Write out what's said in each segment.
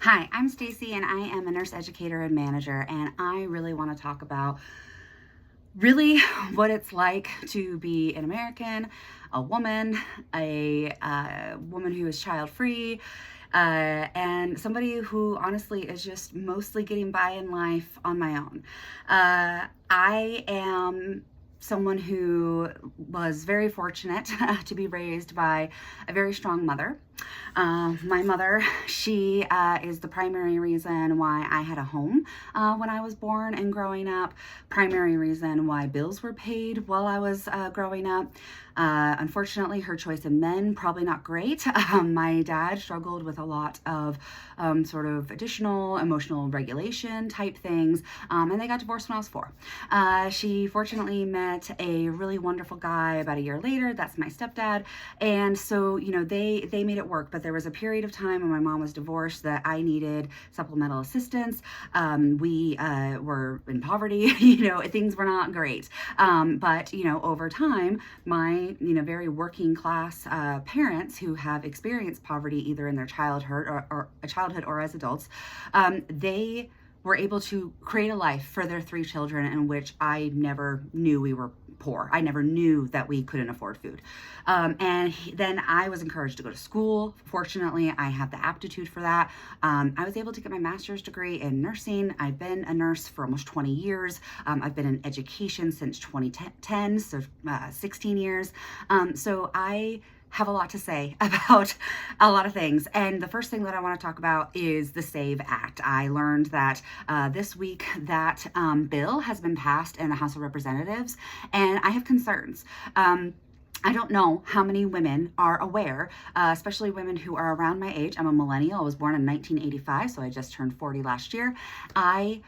Hi, I'm Stacy and I am a nurse educator and manager, and I really want to talk about really what it's like to be an American, a woman, a woman who is child free, and somebody who honestly is just mostly getting by in life on my own. I am someone who was very fortunate to be raised by a very strong mother. My mother, she is the primary reason why I had a home when I was born and growing up, primary reason why bills were paid while I was growing up. Unfortunately, her choice of men, probably not great. My dad struggled with a lot of sort of additional emotional regulation type things, and they got divorced when I was 4. She fortunately met a really wonderful guy about a year later. That's my stepdad. And so, they made it work, but there was a period of time when my mom was divorced that I needed supplemental assistance. We were in poverty, things were not great. But over time, my, very working class parents who have experienced poverty either in their childhood or as adults, they were able to create a life for their 3 children in which I never knew we were poor. I never knew that we couldn't afford food. Then I was encouraged to go to school. Fortunately, I had the aptitude for that. I was able to get my master's degree in nursing. I've been a nurse for almost 20 years. I've been in education since 2010, so 16 years. So I have a lot to say about a lot of things. And the first thing that I want to talk about is the SAVE Act. I learned that this week that bill has been passed in the House of Representatives, and I have concerns. I don't know how many women are aware, especially women who are around my age. I'm a millennial. I was born in 1985, so I just turned 40 last year. My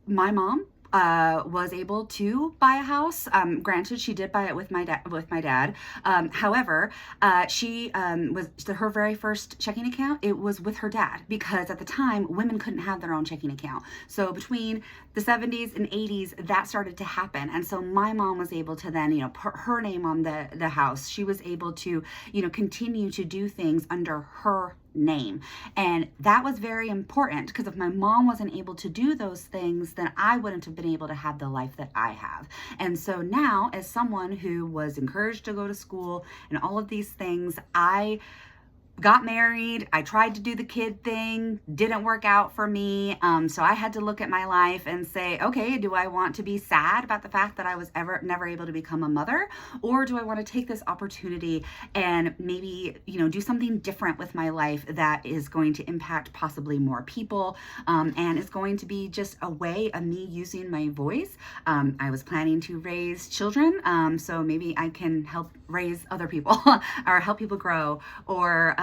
mom was able to buy a house. Granted, she did buy it with my dad. However, she was her very first checking account. It was with her dad because at the time women couldn't have their own checking account. So between the 70s and 80s, that started to happen, and so my mom was able to then put her name on the house. She was able to continue to do things under her name. And that was very important because if my mom wasn't able to do those things, then I wouldn't have been able to have the life that I have. And so now, as someone who was encouraged to go to school and all of these things, I got married. I tried to do the kid thing, didn't work out for me. So I had to look at my life and say, okay, do I want to be sad about the fact that I was never able to become a mother? Or do I want to take this opportunity and maybe, do something different with my life that is going to impact possibly more people, and is going to be just a way of me using my voice. I was planning to raise children, so maybe I can help raise other people or help people grow, or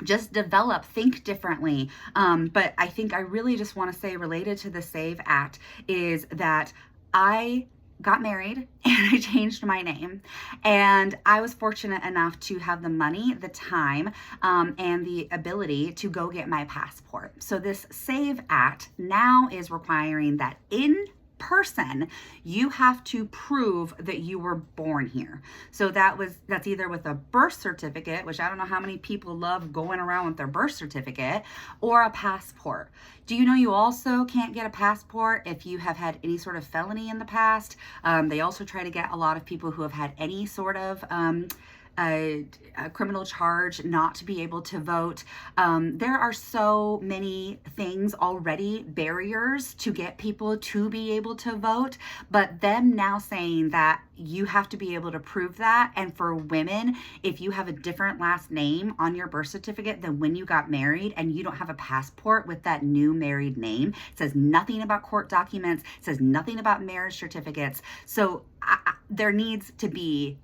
just develop, think differently. But I think I really just want to say, related to the SAVE Act, is that I got married and I changed my name, and I was fortunate enough to have the money, the time, and the ability to go get my passport. So this SAVE Act now is requiring that in person you have to prove that you were born here. So that's either with a birth certificate, which I don't know how many people love going around with their birth certificate, or a passport. Do you know you also can't get a passport if you have had any sort of felony in the past? They also try to get a lot of people who have had any sort of a criminal charge not to be able to vote. There are so many things already, barriers to get people to be able to vote, but them now saying that you have to be able to prove that. And for women, if you have a different last name on your birth certificate than when you got married and you don't have a passport with that new married name, it says nothing about court documents, it says nothing about marriage certificates. So there needs to be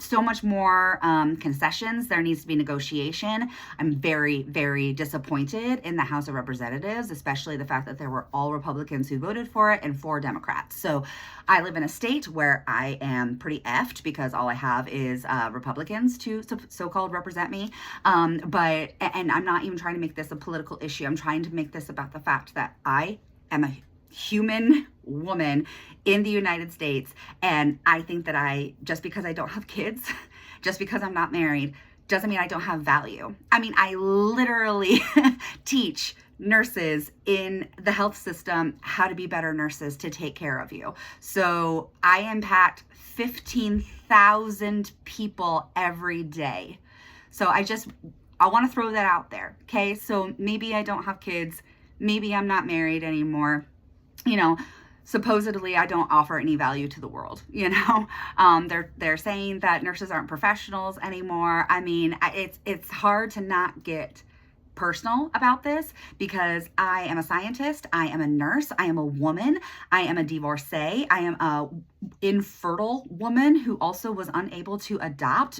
so much more concessions. There needs to be negotiation. I'm very, very disappointed in the House of Representatives, especially the fact that there were all Republicans who voted for it and 4 Democrats. So I live in a state where I am pretty effed because all I have is Republicans to so-called represent me. And I'm not even trying to make this a political issue. I'm trying to make this about the fact that I am a human woman in the United States, and I think that just because I don't have kids, just because I'm not married, doesn't mean I don't have value. I mean, I literally teach nurses in the health system how to be better nurses to take care of you. So I impact 15,000 people every day. So I want to throw that out there. Okay. So maybe I don't have kids. Maybe I'm not married anymore. You know, supposedly I don't offer any value to the world. They're saying that nurses aren't professionals anymore. I mean, it's hard to not get personal about this because I am a scientist, I am a nurse, I am a woman, I am a divorcee, I am a infertile woman who also was unable to adopt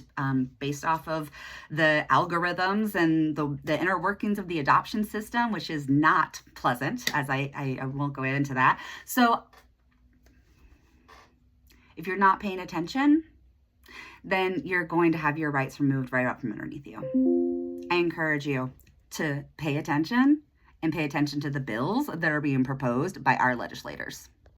based off of the algorithms and the inner workings of the adoption system, which is not pleasant, as I won't go into that. So if you're not paying attention, then you're going to have your rights removed right up from underneath you. I encourage you to pay attention and pay attention to the bills that are being proposed by our legislators.